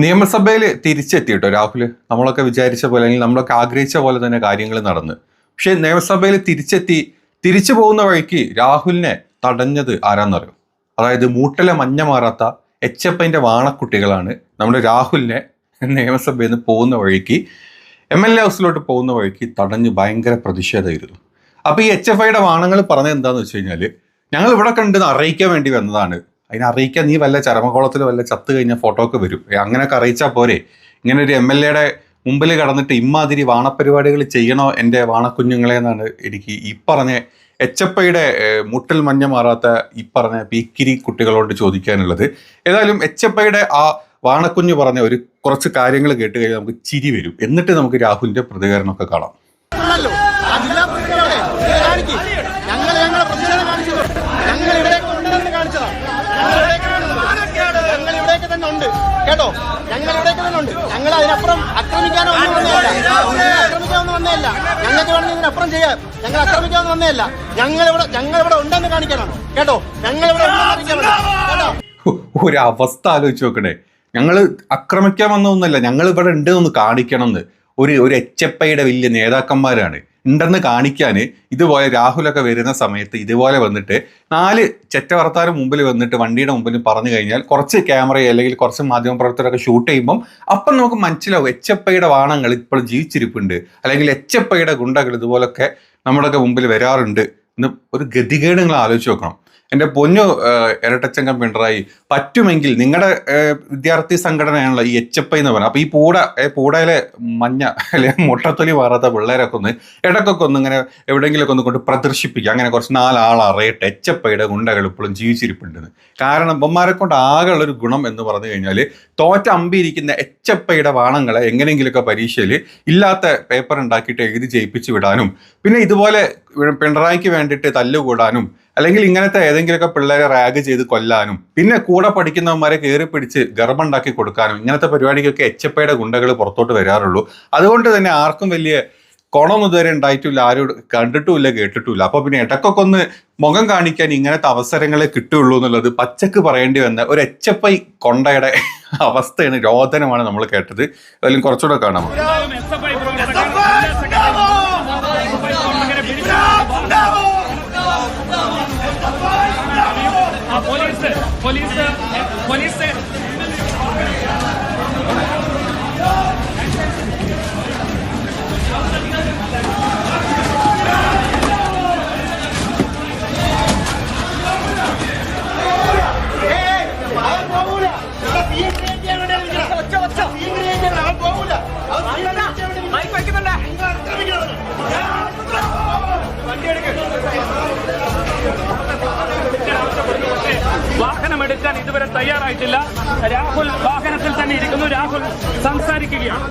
നിയമസഭയിൽ തിരിച്ചെത്തിയിട്ടോ രാഹുൽ. നമ്മളൊക്കെ വിചാരിച്ച പോലെ അല്ലെങ്കിൽ നമ്മളൊക്കെ ആഗ്രഹിച്ച പോലെ തന്നെ കാര്യങ്ങൾ നടന്ന്. പക്ഷെ നിയമസഭയിൽ തിരിച്ചു പോകുന്ന വഴിക്ക് രാഹുലിനെ തടഞ്ഞത് ആരാന്നറിയോ? അതായത് മൂട്ടിലെ മഞ്ഞ മാറാത്ത HFIന്റെ വാണക്കുട്ടികളാണ് നമ്മുടെ രാഹുലിനെ നിയമസഭയിൽ നിന്ന് പോകുന്ന വഴിക്ക് MLA ഹൗസിലോട്ട് പോകുന്ന വഴിക്ക് തടഞ്ഞ് ഭയങ്കര പ്രതിഷേധമായിരുന്നു. അപ്പൊ ഈ HFIയുടെ വാണങ്ങൾ പറഞ്ഞത് എന്താന്ന് വെച്ച് കഴിഞ്ഞാല്, ഞങ്ങൾ ഇവിടെ കണ്ടെന്ന് അറിയിക്കാൻ വേണ്ടി വന്നതാണ്. അതിനെ അറിയിക്കാൻ നീ വല്ല ചരമകോളത്തിൽ വല്ല ചത്ത് കഴിഞ്ഞ ഫോട്ടോ ഒക്കെ വരും, അങ്ങനെയൊക്കെ അറിയിച്ചാൽ പോരെ. ഇങ്ങനെ ഒരു MLAയുടെ മുമ്പിൽ കടന്നിട്ട് ഇമ്മാതിരി വാണപരിപാടികൾ ചെയ്യണോ എൻ്റെ വാണക്കുഞ്ഞുങ്ങളെ എന്നാണ് എനിക്ക് ഈ പറഞ്ഞ HFIയുടെ മുട്ടിൽ മഞ്ഞ മാറാത്ത ഈ പറഞ്ഞ പീക്കിരി കുട്ടികളോട് ചോദിക്കാനുള്ളത്. ഏതായാലും HFIയുടെ ആ വാണക്കുഞ്ഞ് പറഞ്ഞ കുറച്ച് കാര്യങ്ങൾ കേട്ട് കഴിഞ്ഞാൽ നമുക്ക് ചിരി വരും. എന്നിട്ട് നമുക്ക് രാഹുലിന്റെ പ്രതികരണമൊക്കെ കാണാം. കേട്ടോ, ഞങ്ങൾ ഇവിടേക്ക് തന്നെ ഉണ്ട്. ഞങ്ങൾ അതിനപ്പുറം ആക്രമിക്കാനോ ആക്രമിക്കാനൊന്നും വന്നേയല്ല. ഞങ്ങൾക്ക് വേണമെങ്കിൽ ഇതിനപ്പുറം ചെയ്യാം. ഞങ്ങൾ ആക്രമിക്കാനൊന്നും വന്നേയല്ല. ഞങ്ങളിവിടെ ഉണ്ടെന്ന് കാണിക്കാനാണ്. കേട്ടോ, ഞങ്ങളിവിടെ കേട്ടോ. ഒരു അവസ്ഥ ആലോചിച്ച് നോക്കണേ. ഞങ്ങൾ ആക്രമിക്കാൻ വന്നൊന്നുമല്ല, ഞങ്ങൾ ഇവിടെ ഉണ്ടെന്ന് കാണിക്കണം എന്ന് ഒരു HFIയുടെ വലിയ നേതാക്കന്മാരാണ്. ഉണ്ടെന്ന് കാണിക്കാൻ ഇതുപോലെ രാഹുലൊക്കെ വരുന്ന സമയത്ത് ഇതുപോലെ വന്നിട്ട് 4 ചെറ്റവർത്താനും മുമ്പിൽ വന്നിട്ട് വണ്ടിയുടെ മുമ്പിൽ പറഞ്ഞു കഴിഞ്ഞാൽ കുറച്ച് ക്യാമറ അല്ലെങ്കിൽ കുറച്ച് മാധ്യമപ്രവർത്തകരൊക്കെ ഷൂട്ട് ചെയ്യുമ്പം അപ്പം നമുക്ക് മനസ്സിലാവും HFIയുടെ വാണങ്ങൾ ഇപ്പോൾ ജീവിച്ചിരിപ്പുണ്ട്, അല്ലെങ്കിൽ HFIയുടെ ഗുണ്ടകൾ ഇതുപോലൊക്കെ നമ്മുടെയൊക്കെ മുമ്പിൽ വരാറുണ്ട് എന്ന് ഒരു ഗതികേട് നിങ്ങൾ ആലോചിച്ച് നോക്കണം. എൻ്റെ പൊന്നു ഇരട്ടച്ചങ്കം പിണറായി, പറ്റുമെങ്കിൽ നിങ്ങളുടെ വിദ്യാർത്ഥി സംഘടനയാണല്ലോ ഈ HFI എന്ന് പറയുന്നത്. അപ്പോൾ ഈ പൂടയിലെ മഞ്ഞ അല്ലെങ്കിൽ മുട്ടത്തൊലി മാറാത്ത പിള്ളേരൊക്കെ ഒന്ന് ഇടയ്ക്കൊക്കെ ഒന്ന് ഇങ്ങനെ എവിടെയെങ്കിലുമൊക്കെ ഒന്ന് കൊണ്ട് പ്രദർശിപ്പിക്കുക. അങ്ങനെ കുറച്ച് 4 ആൾ അറിയട്ടെ HFIയുടെ ഗുണ്ടകൾ ഇപ്പോഴും ജീവിച്ചിരിപ്പുണ്ടെന്ന്. കാരണം ഇവന്മാരെ കൊണ്ട് ആകെ ഉള്ളൊരു ഗുണം എന്ന് പറഞ്ഞു കഴിഞ്ഞാൽ തോറ്റ അമ്പിയിരിക്കുന്ന HFIയുടെ വാണങ്ങളെ എങ്ങനെയെങ്കിലുമൊക്കെ പരീക്ഷയിൽ ഇല്ലാത്ത പേപ്പർ ഉണ്ടാക്കിയിട്ട് എഴുതി ജയിപ്പിച്ച് വിടാനും, പിന്നെ ഇതുപോലെ പിണറായിക്ക് വേണ്ടിയിട്ട് തല്ലുകൂടാനും, അല്ലെങ്കിൽ ഇങ്ങനത്തെ ഏതെങ്കിലുമൊക്കെ പിള്ളേരെ റാഗ് ചെയ്ത് കൊല്ലാനും, പിന്നെ കൂടെ പഠിക്കുന്നവന്മാരെ കയറി പിടിച്ച് ഗർഭമുണ്ടാക്കി കൊടുക്കാനും, ഇങ്ങനത്തെ പരിപാടിക്കൊക്കെ HFIയുടെ ഗുണ്ടകൾ പുറത്തോട്ട് വരാറുള്ളൂ. അതുകൊണ്ട് തന്നെ ആർക്കും വലിയ കോണമൊന്നും ഇതുവരെ ഉണ്ടായിട്ടില്ല, ആരും കണ്ടിട്ടുമില്ല കേട്ടിട്ടുമില്ല. അപ്പൊ പിന്നെ ഇടയ്ക്കൊക്കെ ഒന്ന് മുഖം കാണിക്കാൻ ഇങ്ങനത്തെ അവസരങ്ങളെ കിട്ടുള്ളൂ എന്നുള്ളത് പച്ചക്ക് പറയേണ്ടി വന്ന ഒരു HFI കൊണ്ടയുടെ അവസ്ഥയാണ്, രോദനമാണ് നമ്മൾ കേട്ടത്. അതിലും കുറച്ചുകൂടെ കാണാം. പോലീസ് വാഹനമെടുക്കാൻ ഇതുവരെ തയ്യാറായിട്ടില്ല. രാഹുൽ വാഹനത്തിൽ തന്നെ ഇരിക്കുന്നു. രാഹുൽ സംസാരിക്കുകയാണ്.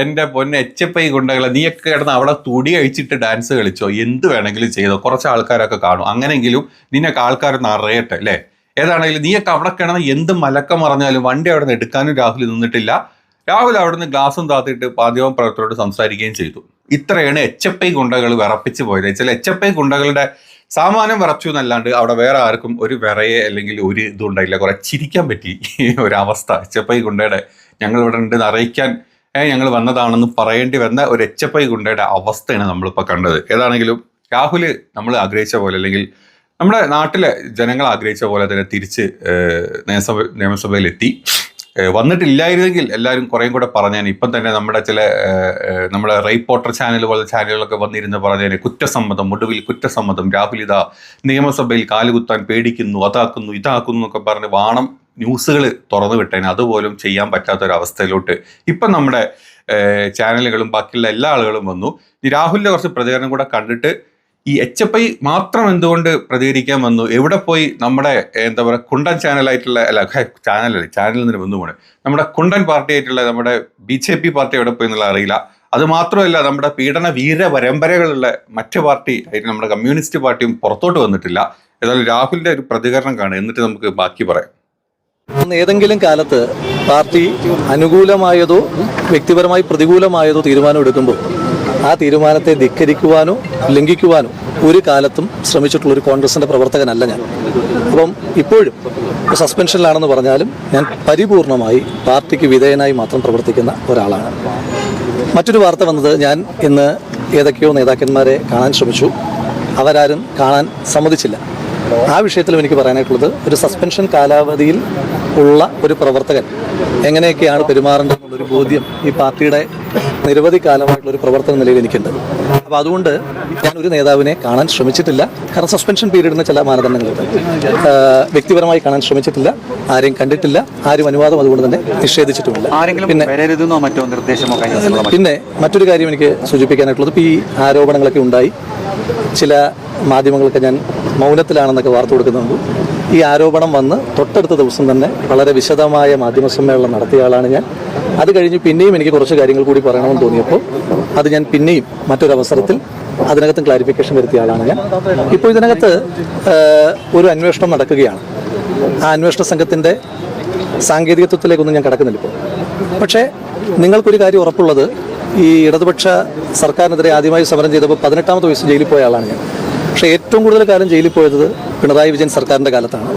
എന്റെ പൊന്നെ HFI ഗുണ്ടകളെ, നീയൊക്കെ കിടന്ന് അവിടെ തുടി അഴിച്ചിട്ട് ഡാൻസ് കളിച്ചോ, എന്ത് വേണമെങ്കിലും ചെയ്തോ, കുറച്ച് ആൾക്കാരൊക്കെ കാണും. അങ്ങനെങ്കിലും നിന്നൊക്കെ ആൾക്കാരൊന്ന് അറിയട്ടെ അല്ലേ. ഏതാണെങ്കിലും നീയൊക്കെ അവിടെ കിടന്ന് എന്ത് മലക്കം പറഞ്ഞാലും വണ്ടി അവിടെ നിന്ന് എടുക്കാനും രാഹുൽ നിന്നിട്ടില്ല. രാഹുൽ അവിടെ നിന്ന് ഗ്ലാസും താത്തിയിട്ട് മാധ്യമ പ്രവർത്തകരോട് സംസാരിക്കുകയും ചെയ്തു. ഇത്രയാണ് HFI ഗുണ്ടകൾ വിറപ്പിച്ച് പോയത്. ചില HFI ഗുണ്ടകളുടെ സാമാനം വിറച്ചു എന്നല്ലാണ്ട് അവിടെ വേറെ ആർക്കും ഒരു വിറയെ അല്ലെങ്കിൽ ഒരു ഇതും ഉണ്ടായില്ല. കുറെ ചിരിക്കാൻ പറ്റി ഒരവസ്ഥ. HFI ഗുണ്ടയുടെ ഞങ്ങൾ ഇവിടെ ഉണ്ടെന്ന് അറിയിക്കാൻ ഞങ്ങൾ വന്നതാണെന്ന് പറയേണ്ടി വന്ന ഒരു HFI ഗുണ്ടയുടെ അവസ്ഥയാണ് നമ്മളിപ്പോൾ കണ്ടത്. ഏതാണെങ്കിലും രാഹുൽ നമ്മൾ ആഗ്രഹിച്ച പോലെ, അല്ലെങ്കിൽ നമ്മുടെ നാട്ടിലെ ജനങ്ങൾ ആഗ്രഹിച്ച പോലെ തന്നെ തിരിച്ച് നിയമസഭയിൽ എത്തി. വന്നിട്ടില്ലായിരുന്നെങ്കിൽ എല്ലാവരും കുറേയും കൂടെ പറഞ്ഞാൽ ഇപ്പം തന്നെ നമ്മുടെ റിപ്പോർട്ടർ ചാനൽ പോലെ ചാനലുകളൊക്കെ വന്നിരുന്ന് പറഞ്ഞാൽ കുറ്റസമ്മതം, ഒടുവിൽ കുറ്റസമ്മതം, രാഹുൽ ഇതാ നിയമസഭയിൽ കാലുകുത്താൻ പേടിക്കുന്നു, അതാക്കുന്നു ഇതാക്കുന്നു എന്നൊക്കെ പറഞ്ഞ് വാണം ന്യൂസുകൾ തുറന്നു വിട്ടേനെ. അതുപോലും ചെയ്യാൻ പറ്റാത്തൊരവസ്ഥയിലോട്ട് ഇപ്പം നമ്മുടെ ചാനലുകളും ബാക്കിയുള്ള എല്ലാ ആളുകളും വന്നു. ഈ രാഹുലിൻ്റെ കുറച്ച് പ്രതികരണം കൂടെ കണ്ടിട്ട് ഈ HFI മാത്രം എന്തുകൊണ്ട് പ്രതികരിക്കാൻ വന്നു, എവിടെ പോയി നമ്മുടെ എന്താ പറയുക കുണ്ടൻ ചാനലായിട്ടുള്ള ചാനലിൽ നിന്ന് വന്നു പോണേ നമ്മുടെ കുണ്ടൻ പാർട്ടി ആയിട്ടുള്ള നമ്മുടെ BJP പാർട്ടി എവിടെ പോയി എന്നുള്ള അറിയില്ല. അത് മാത്രമല്ല, നമ്മുടെ പീഡന വീര പരമ്പരകളുള്ള മറ്റു പാർട്ടി ആയിട്ട് നമ്മുടെ കമ്മ്യൂണിസ്റ്റ് പാർട്ടിയും പുറത്തോട്ട് വന്നിട്ടില്ല. ഏതായാലും രാഹുലിന്റെ ഒരു പ്രതികരണം കാണുക, എന്നിട്ട് നമുക്ക് ബാക്കി പറയാം. ഏതെങ്കിലും കാലത്ത് പാർട്ടി അനുകൂലമായതോ വ്യക്തിപരമായി പ്രതികൂലമായതോ തീരുമാനം എടുക്കുമ്പോൾ ആ തീരുമാനത്തെ ധിക്കരിക്കുവാനോ ലംഘിക്കുവാനോ ഒരു കാലത്തും ശ്രമിച്ചിട്ടുള്ളൊരു കോൺഗ്രസിൻ്റെ പ്രവർത്തകനല്ല ഞാൻ. അപ്പം ഇപ്പോഴും സസ്പെൻഷനിലാണെന്ന് പറഞ്ഞാലും ഞാൻ പരിപൂർണമായി പാർട്ടിക്ക് വിധേയനായി മാത്രം പ്രവർത്തിക്കുന്ന ഒരാളാണ്. മറ്റൊരു വാർത്ത വന്നത്, ഞാൻ ഇന്ന് ഏതൊക്കെയോ നേതാക്കന്മാരെ കാണാൻ ശ്രമിച്ചു, അവരാരും കാണാൻ സമ്മതിച്ചില്ല. ആ വിഷയത്തിലും എനിക്ക് പറയാനായിട്ടുള്ളത്, ഒരു സസ്പെൻഷൻ കാലാവധിയിൽ ഉള്ള ഒരു പ്രവർത്തകൻ എങ്ങനെയൊക്കെയാണ് പെരുമാറേണ്ടതെന്നുള്ളൊരു ബോധ്യം ഈ പാർട്ടിയുടെ നിരവധി കാലമായിട്ടുള്ളൊരു പ്രവർത്തന നിലയിൽ എനിക്കുണ്ട്. അപ്പോൾ അതുകൊണ്ട് ഞാൻ ഒരു നേതാവിനെ കാണാൻ ശ്രമിച്ചിട്ടില്ല. കാരണം സസ്പെൻഷൻ പീരീഡിന് ചില മാനദണ്ഡങ്ങളുണ്ട്. വ്യക്തിപരമായി കാണാൻ ശ്രമിച്ചിട്ടില്ല, ആരെയും കണ്ടിട്ടില്ല, ആരും അനുവാദം അതുകൊണ്ട് തന്നെ നിഷേധിച്ചിട്ടുമില്ല. പിന്നെ മറ്റൊരു കാര്യം എനിക്ക് സൂചിപ്പിക്കാനായിട്ടുള്ളത്, ഇപ്പോൾ ഈ ആരോപണങ്ങളൊക്കെ ഉണ്ടായി, ചില മാധ്യമങ്ങളൊക്കെ ഞാൻ മൗനത്തിലാണെന്നൊക്കെ വാർത്ത കൊടുക്കുന്നുണ്ട്. ഈ ആരോപണം വന്ന് തൊട്ടടുത്ത ദിവസം തന്നെ വളരെ വിശദമായ മാധ്യമ സമ്മേളനം നടത്തിയ ആളാണ് ഞാൻ. അത് കഴിഞ്ഞ് പിന്നെയും എനിക്ക് കുറച്ച് കാര്യങ്ങൾ കൂടി പറയണമെന്ന് തോന്നിയപ്പോൾ അത് ഞാൻ പിന്നെയും മറ്റൊരവസരത്തിൽ അതിനകത്തും ക്ലാരിഫിക്കേഷൻ വരുത്തിയ ആളാണ് ഞാൻ. ഇപ്പോൾ ഇതിനകത്ത് ഒരു അന്വേഷണം നടക്കുകയാണ്. ആ അന്വേഷണ സംഘത്തിൻ്റെ സാങ്കേതികത്വത്തിലേക്കൊന്നും ഞാൻ കടക്കുന്നില്ല ഇപ്പോൾ. പക്ഷേ നിങ്ങൾക്കൊരു കാര്യം ഉറപ്പുള്ളത്, ഈ ഇടതുപക്ഷ സർക്കാരിനെതിരെ ആദ്യമായി സമരം ചെയ്തപ്പോൾ 18ാമത്തെ വയസ്സ് ജയിലിൽ പോയ ആളാണ് ഞാൻ. പക്ഷേ ഏറ്റവും കൂടുതൽ കാലം ജയിലിൽ പോയത് പിണറായി വിജയൻ സർക്കാരിൻ്റെ കാലത്താണ്.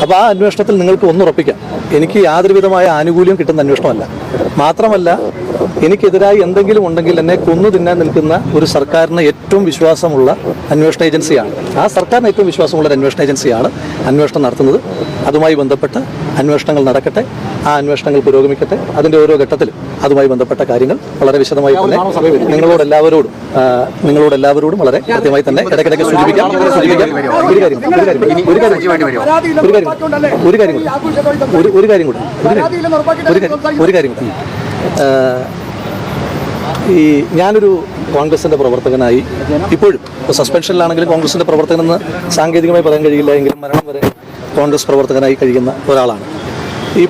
അപ്പോൾ ആ അന്വേഷണത്തിൽ നിങ്ങൾക്ക് ഒന്നുറപ്പിക്കാം, എനിക്ക് യാതൊരു വിധമായ ആനുകൂല്യം കിട്ടുന്ന അന്വേഷണമല്ല. മാത്രമല്ല, എനിക്കെതിരായി എന്തെങ്കിലും ഉണ്ടെങ്കിൽ എന്നെ കൊന്നു തിന്നാൻ നിൽക്കുന്ന ഒരു സർക്കാരിന് ഏറ്റവും വിശ്വാസമുള്ള അന്വേഷണ ഏജൻസിയാണ്. ആ സർക്കാരിന് ഏറ്റവും വിശ്വാസമുള്ള ഒരു അന്വേഷണ ഏജൻസിയാണ് അന്വേഷണം നടത്തുന്നത്. അതുമായി ബന്ധപ്പെട്ട് അന്വേഷണങ്ങൾ നടക്കട്ടെ, ആ അന്വേഷണങ്ങൾ പുരോഗമിക്കട്ടെ. അതിൻ്റെ ഓരോ ഘട്ടത്തിലും അതുമായി ബന്ധപ്പെട്ട കാര്യങ്ങൾ വളരെ വിശദമായി തന്നെ നിങ്ങളോടെല്ലാവരോടും വളരെ കൃത്യമായി തന്നെ ഇടയ്ക്കിടയ്ക്ക് സൂചിപ്പിക്കാം. ഒരു കാര്യം കൂടി ഈ ഞാനൊരു കോൺഗ്രസിൻ്റെ പ്രവർത്തകനായി ഇപ്പോഴും സസ്പെൻഷനിലാണെങ്കിലും കോൺഗ്രസിൻ്റെ പ്രവർത്തകനെന്ന് സാങ്കേതികമായി പറയാൻ കഴിയില്ല എങ്കിലും മരണം വരെ കോൺഗ്രസ് പ്രവർത്തകനായി കഴിയുന്ന ഒരാളാണ്. ഈ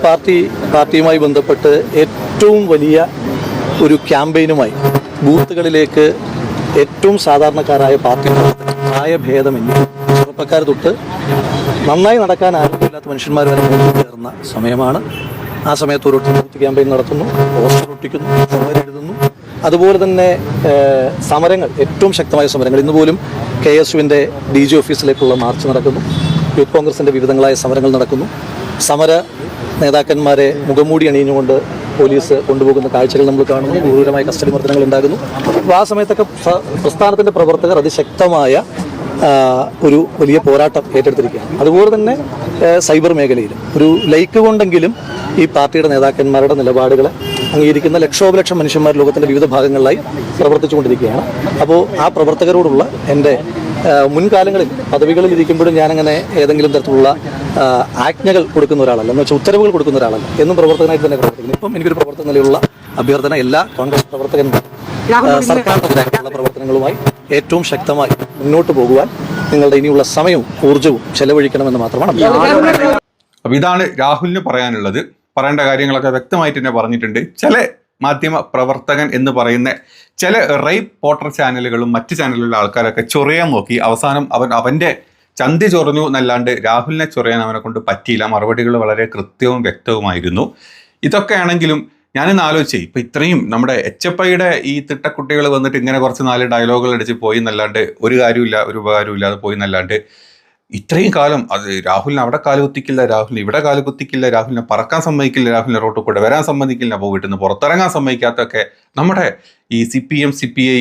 പാർട്ടിയുമായി ബന്ധപ്പെട്ട് ഏറ്റവും വലിയ ഒരു ക്യാമ്പയിനുമായി ബൂത്തുകളിലേക്ക് ഏറ്റവും സാധാരണക്കാരായ പാർട്ടി പ്രായഭേദമന്യേ ചെറുപ്പക്കാർ തൊട്ട് നന്നായി നടക്കാൻ ആരോഗ്യമില്ലാത്ത മനുഷ്യന്മാർ വരെ ചേർന്ന സമയമാണ്. ആ സമയത്ത് ഒരു ബൂത്ത് ക്യാമ്പയിൻ നടത്തുന്നു, പോസ്റ്റർ ഒട്ടിക്കുന്നു, സമരം എഴുതുന്നു. അതുപോലെ തന്നെ സമരങ്ങൾ, ഏറ്റവും ശക്തമായ സമരങ്ങൾ. ഇന്ന് പോലും KSUവിൻ്റെ DG ഓഫീസിലേക്കുള്ള മാർച്ച് നടക്കുന്നു. യൂത്ത് കോൺഗ്രസിൻ്റെ വിവിധങ്ങളായ സമരങ്ങൾ നടക്കുന്നു. സമര നേതാക്കന്മാരെ മുഖംമൂടി അണിഞ്ഞുകൊണ്ട് പോലീസ് കൊണ്ടുപോകുന്ന കാഴ്ചകൾ നമ്മൾ കാണുന്നു. ക്രൂരമായ കസ്റ്റഡി മർദ്ദനങ്ങൾ ഉണ്ടാകുന്നു. അപ്പോൾ ആ സമയത്തൊക്കെ പ്രസ്ഥാനത്തിൻ്റെ പ്രവർത്തകർ അതിശക്തമായ ഒരു വലിയ പോരാട്ടം ഏറ്റെടുത്തിരിക്കുകയാണ്. അതുപോലെ തന്നെ സൈബർ മേഖലയിലും ഒരു ലൈക്ക് കൊണ്ടെങ്കിലും ഈ പാർട്ടിയുടെ നേതാക്കന്മാരുടെ നിലപാടുകളെ അംഗീകരിക്കുന്ന ലക്ഷോപലക്ഷം മനുഷ്യന്മാർ ലോകത്തിൻ്റെ വിവിധ ഭാഗങ്ങളിലായി പ്രവർത്തിച്ചുകൊണ്ടിരിക്കുകയാണ്. അപ്പോൾ ആ പ്രവർത്തകരോടുള്ള എൻ്റെ മുൻകാലങ്ങളിൽ പദവികളിൽ ഇരിക്കുമ്പോഴും ഞാനങ്ങനെ ഏതെങ്കിലും തരത്തിലുള്ള ആജ്ഞകൾ കൊടുക്കുന്ന ഒരാളല്ല, എന്ന് വെച്ചാൽ ഉത്തരവുകൾ കൊടുക്കുന്ന ഒരാളല്ല, എന്നും പ്രവർത്തകനായിട്ട് തന്നെ പ്രവർത്തിക്കുന്നു. ഇപ്പം എനിക്കൊരു പ്രവർത്തന നിലയിലുള്ള അഭ്യർത്ഥന, എല്ലാ കോൺഗ്രസ് പ്രവർത്തകന്മാരും സർക്കാരിനെതിരായിട്ടുള്ള പ്രവർത്തനങ്ങളുമായി ഏറ്റവും ശക്തമായി മുന്നോട്ട് പോകുവാൻ നിങ്ങളുടെ ഇനിയുള്ള സമയവും ഊർജ്ജവും ചെലവഴിക്കണമെന്ന് മാത്രമാണ്. അപ്പോൾ ഇതാണ് രാഹുലിന് പറയാനുള്ളത്. പറയേണ്ട കാര്യങ്ങളൊക്കെ വ്യക്തമായിട്ട് തന്നെ പറഞ്ഞിട്ടുണ്ട്. ചില മാധ്യമ പ്രവർത്തകൻ എന്ന് പറയുന്ന ചില റൈപ്പ് പോർട്ടർ ചാനലുകളും മറ്റ് ചാനലുകളിലെ ആൾക്കാരൊക്കെ ചൊറിയാൻ നോക്കി. അവസാനം അവൻ്റെ ചന്തി ചൊറിഞ്ഞു എന്നല്ലാണ്ട് രാഹുലിനെ ചൊറിയാൻ അവനെ കൊണ്ട് പറ്റിയില്ല. മറുപടികൾ വളരെ കൃത്യവും വ്യക്തവുമായിരുന്നു. ഇതൊക്കെ ആണെങ്കിലും ഞാനിന്ന് ആലോചിച്ചേ, ഇപ്പം ഇത്രയും നമ്മുടെ HFIയുടെ ഈ തിട്ടക്കുട്ടികൾ വന്നിട്ട് ഇങ്ങനെ കുറച്ച് 4 ഡയലോഗുകൾ അടിച്ച് പോയി എന്നല്ലാണ്ട് ഒരു കാര്യമില്ല, ഒരു ഉപകാരമില്ല, അത് പോയി എന്നല്ലാണ്ട് ഇത്രയും കാലം അത് രാഹുലിനെ അവിടെ കാലുകുത്തിക്കില്ല, രാഹുലിനെ ഇവിടെ കാലുകുത്തിക്കില്ല, രാഹുലിനെ പറക്കാൻ സമ്മതിക്കില്ല, രാഹുലിനെ റോട്ടിൽ കൂടെ വരാൻ സമ്മതിക്കില്ല, അപ്പോൾ വീട്ടിൽ നിന്ന് പുറത്തിറങ്ങാൻ സമ്മതിക്കാത്തൊക്കെ നമ്മുടെ ഈ CPM CPI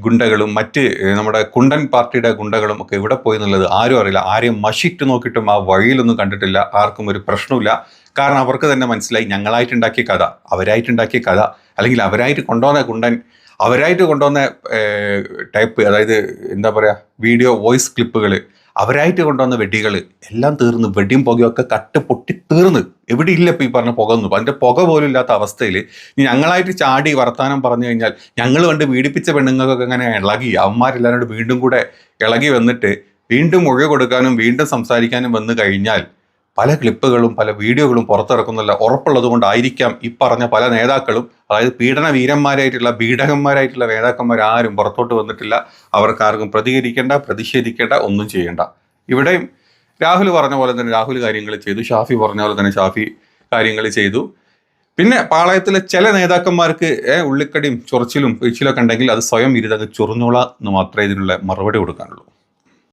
ഗുണ്ടകളും മറ്റ് നമ്മുടെ കുണ്ടൻ പാർട്ടിയുടെ ഗുണ്ടകളും ഒക്കെ ഇവിടെ പോയി എന്നുള്ളത് ആരും അറിയില്ല. ആരെയും മഷിട്ട് നോക്കിയിട്ടും ആ വഴിയിലൊന്നും കണ്ടിട്ടില്ല. ആർക്കും ഒരു പ്രശ്നമില്ല. കാരണം അവർക്ക് തന്നെ മനസ്സിലായി, ഞങ്ങളായിട്ടുണ്ടാക്കിയ കഥ, അവരായിട്ടുണ്ടാക്കിയ കഥ, അല്ലെങ്കിൽ അവരായിട്ട് കൊണ്ടുവന്ന കുണ്ടൻ, അവരായിട്ട് കൊണ്ടുവന്ന ടൈപ്പ്, അതായത് എന്താ പറയുക, വീഡിയോ വോയിസ് ക്ലിപ്പുകൾ, അവരായിട്ട് കൊണ്ടുവന്ന വെടികൾ എല്ലാം തീർന്ന്, വെടിയും പുകയൊക്കെ കട്ട് പൊട്ടി തീർന്ന് എവിടെ ഇല്ല ഇപ്പോൾ ഈ പറഞ്ഞ പുക ഒന്നും. അതിൻ്റെ പുക പോലും ഇല്ലാത്ത അവസ്ഥയിൽ ഞങ്ങളായിട്ട് ചാടി വർത്താനം പറഞ്ഞു കഴിഞ്ഞാൽ ഞങ്ങൾ കണ്ട് പീഡിപ്പിച്ച പെണ്ണുങ്ങൾക്കൊക്കെ അങ്ങനെ ഇളകി, അവന്മാരെല്ലാവരോട് വീണ്ടും കൂടെ ഇളകി വന്നിട്ട് വീണ്ടും മൊഴി കൊടുക്കാനും വീണ്ടും സംസാരിക്കാനും വന്നു കഴിഞ്ഞാൽ പല ക്ലിപ്പുകളും പല വീഡിയോകളും പുറത്തിറക്കുന്നില്ല. ഉറപ്പുള്ളത് കൊണ്ടായിരിക്കാം ഈ പറഞ്ഞ പല നേതാക്കളും, അതായത് പീഡന വീരന്മാരായിട്ടുള്ള പീഡകന്മാരായിട്ടുള്ള നേതാക്കന്മാരാരും പുറത്തോട്ട് വന്നിട്ടില്ല. അവർക്കാർക്കും പ്രതികരിക്കേണ്ട, പ്രതിഷേധിക്കേണ്ട, ഒന്നും ചെയ്യേണ്ട. ഇവിടെയും രാഹുൽ പറഞ്ഞ പോലെ തന്നെ രാഹുൽ കാര്യങ്ങൾ ചെയ്തു, ഷാഫി പറഞ്ഞ പോലെ തന്നെ ഷാഫി കാര്യങ്ങൾ ചെയ്തു. പിന്നെ പാളയത്തിലെ ചില നേതാക്കന്മാർക്ക് ഉള്ളിക്കടിയും ചൊറിച്ചിലും വീഴ്ചയിലൊക്കെ ഉണ്ടെങ്കിൽ അത് സ്വയം ഇരുതങ്ങ് ചൊറിഞ്ഞോളാം എന്ന് മാത്രമേ ഇതിനുള്ള മറുപടി കൊടുക്കാനുള്ളൂ.